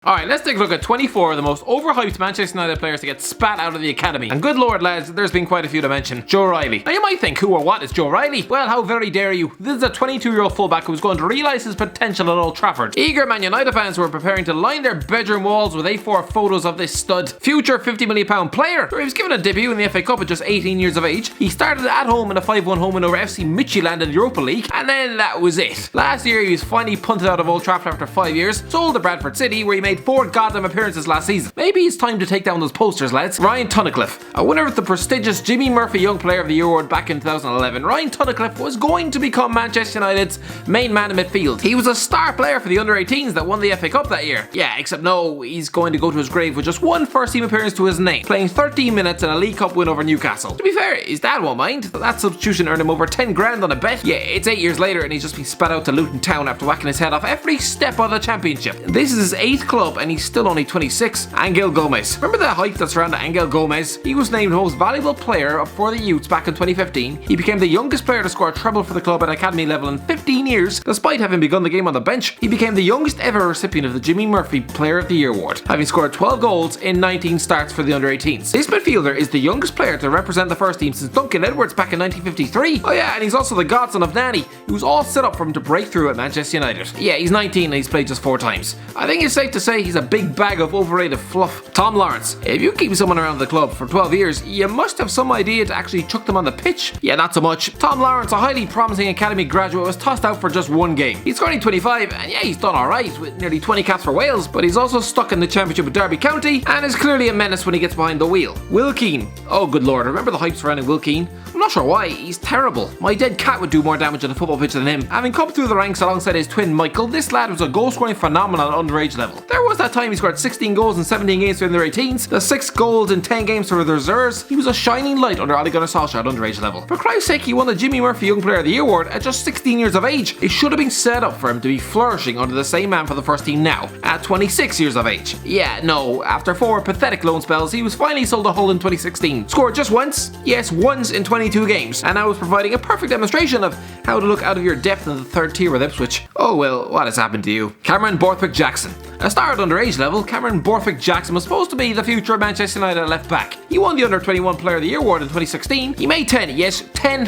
Alright, let's take a look at 24 of the most overhyped Manchester United players to get spat out of the academy. And good lord lads, there's been quite a few to mention. Joe Riley. Now you might think, who or what is Joe Riley? Well, how very dare you. This is a 22-year-old fullback who was going to realise his potential at Old Trafford. Eager Man United fans were preparing to line their bedroom walls with A4 photos of this stud. Future £50 million player. He was given a debut in the FA Cup at just 18 years of age. He started at home in a 5-1 home win over FC Midtjylland in the Europa League, and then that was it. Last year he was finally punted out of Old Trafford after 5 years, sold to Bradford City where he made 4 goddamn appearances last season. Maybe it's time to take down those posters, lads. Ryan Tunnicliffe, a winner of the prestigious Jimmy Murphy Young Player of the Year award back in 2011, Ryan Tunnicliffe was going to become Manchester United's main man in midfield. He was a star player for the under-18s that won the FA Cup that year. Yeah, except no, he's going to go to his grave with just one first-team appearance to his name, playing 13 minutes in a League Cup win over Newcastle. To be fair, his dad won't mind. That substitution earned him over 10 grand on a bet. Yeah, it's 8 years later and he's just been spat out to Luton Town after whacking his head off every step of the championship. This is his 8th club and he's still only 26. Angel Gomez. Remember the hype that surrounded Angel Gomez? He was named most valuable player for the youths back in 2015. He became the youngest player to score a treble for the club at academy level in 15 years, despite having begun the game on the bench. He became the youngest ever recipient of the Jimmy Murphy Player of the Year award, having scored 12 goals in 19 starts for the under-18s. This midfielder is the youngest player to represent the first team since Duncan Edwards back in 1953. Oh yeah, and he's also the godson of Nani, who was all set up for him to break through at Manchester United. Yeah, he's 19 and he's played just 4 times. I think it's safe to say he's a big bag of overrated fluff. Tom Lawrence. If you keep someone around the club for 12 years, you must have some idea to actually chuck them on the pitch. Yeah, not so much. Tom Lawrence, a highly promising academy graduate, was tossed out for just 1 game. He's only 25 and yeah, he's done alright with nearly 20 caps for Wales, but he's also stuck in the championship with Derby County and is clearly a menace when he gets behind the wheel. Will Keane. Oh good lord, remember the hype surrounding Will Keane? I'm not sure why, he's terrible. My dead cat would do more damage on a football pitch than him. Having come through the ranks alongside his twin Michael, this lad was a goal scoring phenomenon at underage level. There was that time he scored 16 goals in 17 games for the under-18s, the 6 goals in 10 games for the reserves. He was a shining light under Ole Gunnar Solskjaer at underage level. For Christ's sake, he won the Jimmy Murphy Young Player of the Year award at just 16 years of age. It should have been set up for him to be flourishing under the same man for the first team now, at 26 years of age. Yeah, no, after 4 pathetic loan spells, he was finally sold to Hull in 2016. Scored just once, yes, once in 22 games, and now is providing a perfect demonstration of how to look out of your depth in the 3rd tier with Ipswich. Oh well, what has happened to you? Cameron Borthwick-Jackson. A star at underage level, Cameron Borthwick-Jackson was supposed to be the future of Manchester United left back. He won the Under-21 Player of the Year award in 2016. He made 10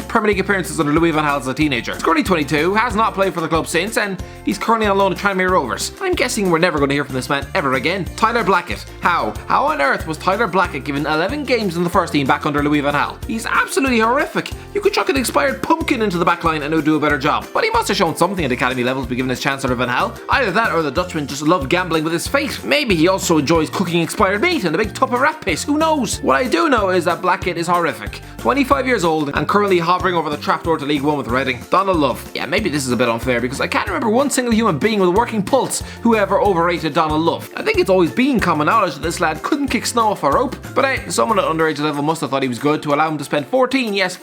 Premier League appearances under Louis van Gaal as a teenager. He's currently 22, has not played for the club since, and he's currently on loan at Tranmere Rovers. I'm guessing we're never going to hear from this man ever again. Tyler Blackett. How on earth was Tyler Blackett given 11 games in the first team back under Louis van Gaal? He's absolutely horrific. You could chuck an expired pumpkin into the back line and it would do a better job. But he must have shown something at academy level to be given his chance under Van Gaal. Either that or the Dutchman just loved gambling with his fate. Maybe he also enjoys cooking expired meat in a big tub of rat piss, who knows? What I do know is that Blackett is horrific. 25 years old and currently hovering over the trapdoor to League One with Reading. Donald Love. Yeah, maybe this is a bit unfair because I can't remember one single human being with a working pulse who ever overrated Donald Love. I think it's always been common knowledge that this lad couldn't kick snow off a rope, but hey, someone at underage level must have thought he was good to allow him to spend 14 years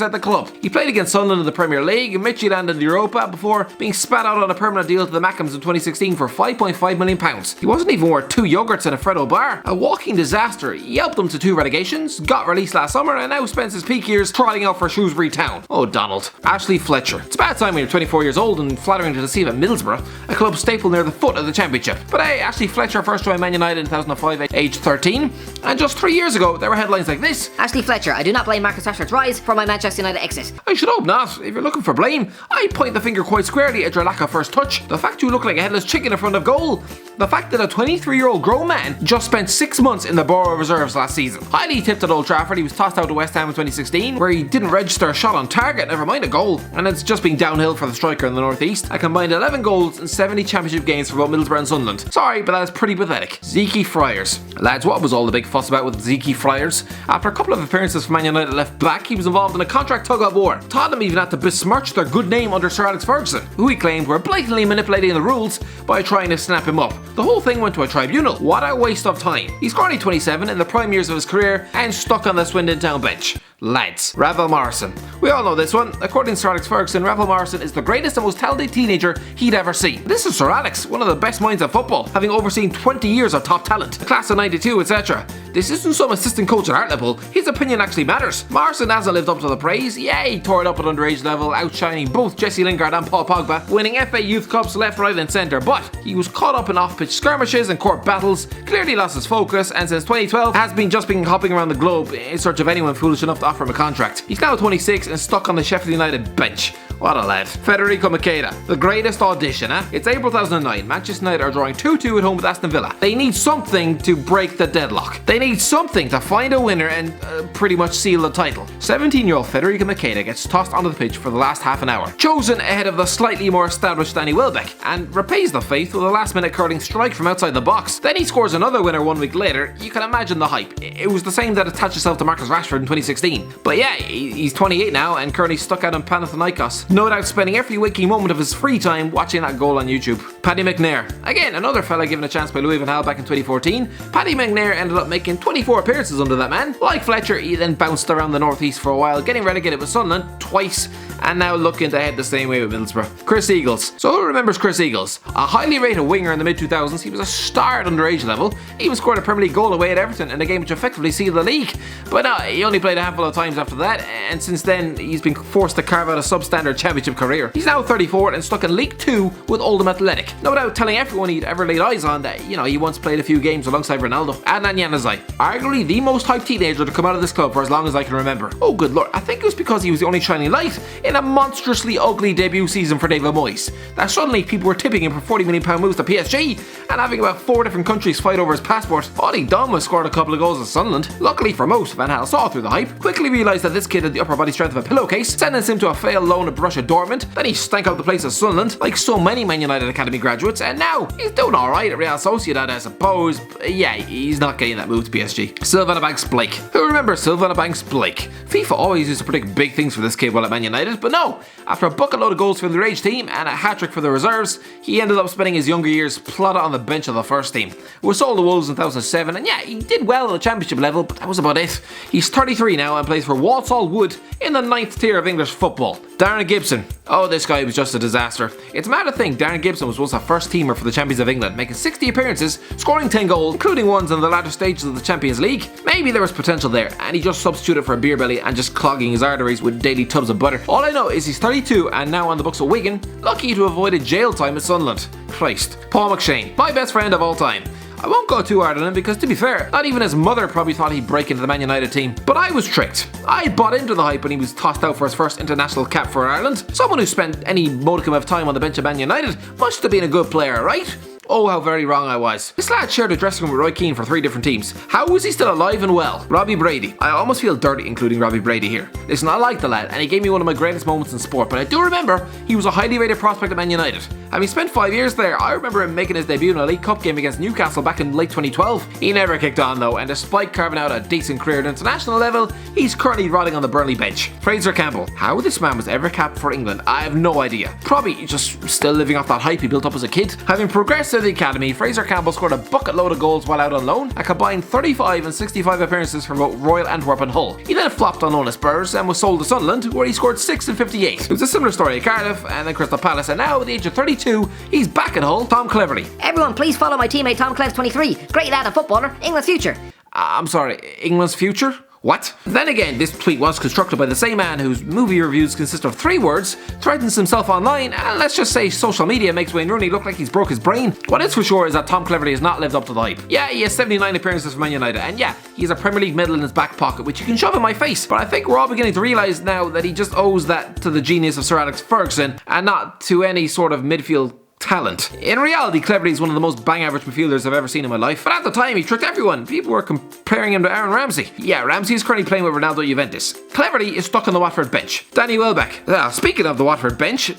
at the club. He played against Sunderland in the Premier League, Midtjylland in the Europa before being spat out on a permanent deal to the Mackhams in 2016 for £5.5 million. He wasn't even worth 2 yogurts and a Freddo bar. A walking disaster. He helped them to 2 relegations, got released last summer, and now spends his peak years trotting out for Shrewsbury Town. Oh, Donald. Ashley Fletcher. It's about time when you're 24 years old and flattering to deceive at Middlesbrough, a club staple near the foot of the championship. But hey, Ashley Fletcher first joined Man United in 2005 at age 13, and just 3 years ago there were headlines like this. Ashley Fletcher, I do not blame Marcus Rashford's rise for my Manchester United exit. I should hope not. If you're looking for blame, I point the finger quite squarely at your lack of first touch, the fact you look like a headless chicken in front of goal, the fact that a 23-year-old grown man just spent 6 months in the Borough Reserves last season. Highly tipped at Old Trafford, he was tossed out to West Ham in 2016, where he didn't register a shot on target, never mind a goal, and it's just been downhill for the striker in the North East. A combined 11 goals in 70 championship games for both Middlesbrough and Sunderland. Sorry, but that is pretty pathetic. Zeke Friars. Lads, what was all the big fuss about with Zeke Friars? After a couple of appearances for Man United left back, he was involved in a contract tug-of-war. Tottenham even had to besmirch their good name under Sir Alex Ferguson, who he claimed were blatantly manipulating the rules by trying to snap him up. The whole thing went to a tribunal. What a waste of time. He's currently 27 in the prime years of his career and stuck on the Swindon Town bench. Lads. Ravel Morrison. We all know this one. According to Sir Alex Ferguson, Ravel Morrison is the greatest and most talented teenager he'd ever seen. This is Sir Alex, one of the best minds of football, having overseen 20 years of top talent, the class of '92, etc. This isn't some assistant coach at Hartlepool. His opinion actually matters. Morrison hasn't lived up to full of praise. Yeah, he tore it up at underage level, outshining both Jesse Lingard and Paul Pogba, winning FA Youth Cups left, right and centre, but he was caught up in off-pitch skirmishes and court battles, clearly lost his focus, and since 2012 has been hopping around the globe in search of anyone foolish enough to offer him a contract. He's now 26 and stuck on the Sheffield United bench. What a lad. Federico Makeda, the greatest audition, eh? It's April 2009. Manchester United are drawing 2-2 at home with Aston Villa. They need something to break the deadlock. They need something to find a winner and pretty much seal the title. 17-year-old Federico Makeda gets tossed onto the pitch for the last half an hour, chosen ahead of the slightly more established Danny Welbeck, and repays the faith with a last-minute curling strike from outside the box. Then he scores another winner 1 week later. You can imagine the hype. It was the same that attached itself to Marcus Rashford in 2016. But yeah, he's 28 now and currently stuck out in Panathinaikos. No doubt spending every waking moment of his free time watching that goal on YouTube. Paddy McNair. Again, another fella given a chance by Louis van Gaal back in 2014. Paddy McNair ended up making 24 appearances under that man. Like Fletcher, he then bounced around the northeast for a while, getting relegated with Sunderland twice, and now looking to head the same way with Middlesbrough. Chris Eagles. So who remembers Chris Eagles? A highly rated winger in the mid-2000s, he was a star at underage level. He even scored a Premier League goal away at Everton in a game which effectively sealed the league. But he only played a handful of times after that, and since then he's been forced to carve out a substandard championship career. He's now 34 and stuck in League 2 with Oldham Athletic. No doubt telling everyone he'd ever laid eyes on that, he once played a few games alongside Ronaldo. Adnan Januzaj, arguably the most hyped teenager to come out of this club for as long as I can remember. Oh good lord, I think it was because he was the only shining light in a monstrously ugly debut season for David Moyes, that suddenly people were tipping him for £40 million moves to PSG and having about 4 different countries fight over his passport. All he done was scored a couple of goals at Sunderland. Luckily for most, Van Gaal saw through the hype, quickly realised that this kid had the upper body strength of a pillowcase, sentenced him to a failed loan at Borussia Dortmund. Then he stank out the place at Sunderland, like so many Man United Academy graduates, and now he's doing alright at Real Sociedad, I suppose. But yeah, he's not getting that move to PSG. Sylvana Banks-Blake. Who remembers Sylvana Banks-Blake? FIFA always used to predict big things for this kid while at Man United, but no. After a bucket load of goals for the underage team and a hat-trick for the reserves, he ended up spending his younger years plotted on the bench of the first team. Was sold to Wolves in 2007, and yeah, he did well at the championship level, but that was about it. He's 33 now and plays for Walsall Wood in the 9th tier of English football. Darren Gibson. Oh, this guy was just a disaster. It's mad to think Darren Gibson was once a first teamer for the Champions of England, making 60 appearances, scoring 10 goals, including ones in the latter stages of the Champions League. Maybe there was potential there, and he just substituted for a beer belly and just clogging his arteries with daily tubs of butter. All I know is he's 32 and now on the books of Wigan, lucky to have avoided jail time at Sunderland. Christ. Paul McShane, my best friend of all time. I won't go too hard on him because, to be fair, not even his mother probably thought he'd break into the Man United team. But I was tricked. I bought into the hype when he was tossed out for his first international cap for Ireland. Someone who spent any modicum of time on the bench of Man United must have been a good player, right? Oh, how very wrong I was. This lad shared a dressing room with Roy Keane for 3 different teams. How was he still alive and well? Robbie Brady. I almost feel dirty including Robbie Brady here. Listen, I like the lad and he gave me one of my greatest moments in sport, but I do remember he was a highly rated prospect at Man United. Having spent 5 years there, I remember him making his debut in a League Cup game against Newcastle back in late 2012. He never kicked on though, and despite carving out a decent career at international level, he's currently rotting on the Burnley bench. Fraser Campbell. How this man was ever capped for England, I have no idea. Probably just still living off that hype he built up as a kid. Having progressed through the academy, Fraser Campbell scored a bucket load of goals while out on loan, a combined 35 and 65 appearances for both Royal Antwerp and Hull. He then flopped on loan at Spurs and was sold to Sunderland, where he scored 6 and 58. It was a similar story at Cardiff and then Crystal Palace, and now at the age of 32, he's back at Hull. Tom Cleverley. Everyone, please follow my teammate Tom Cleves 23. Great lad and footballer, England's future. I'm sorry, England's future? What? Then again, this tweet was constructed by the same man whose movie reviews consist of 3 words, threatens himself online, and let's just say social media makes Wayne Rooney look like he's broke his brain. What is for sure is that Tom Cleverley has not lived up to the hype. Yeah, he has 79 appearances for Man United, and yeah, he has a Premier League medal in his back pocket, which you can shove in my face, but I think we're all beginning to realise now that he just owes that to the genius of Sir Alex Ferguson, and not to any sort of midfield talent. In reality, Cleverley is one of the most bang average midfielders I've ever seen in my life, but at the time he tricked everyone. People were comparing him to Aaron Ramsey. Yeah, Ramsey is currently playing with Ronaldo at Juventus. Cleverley is stuck on the Watford bench. Danny Welbeck. Speaking of the Watford bench,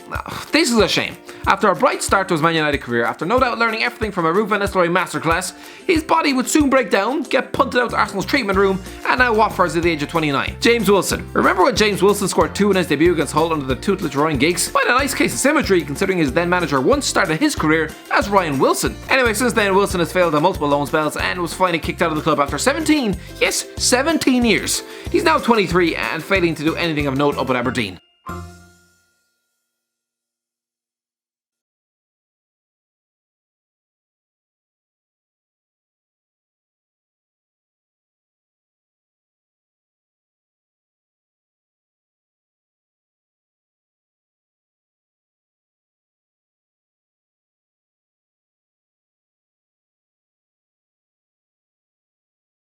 this is a shame. After a bright start to his Man United career, after no doubt learning everything from a Ruud van Nistelrooy masterclass, his body would soon break down, get punted out to Arsenal's treatment room, and now Watford's at the age of 29. James Wilson. Remember when James Wilson scored 2 in his debut against Hull under the tutelage of Ryan Giggs? Quite a nice case of symmetry considering his then manager once started his career as Ryan Wilson. Anyway, since then Wilson has failed on multiple loan spells and was finally kicked out of the club after 17 years. He's now 23 and failing to do anything of note up at Aberdeen.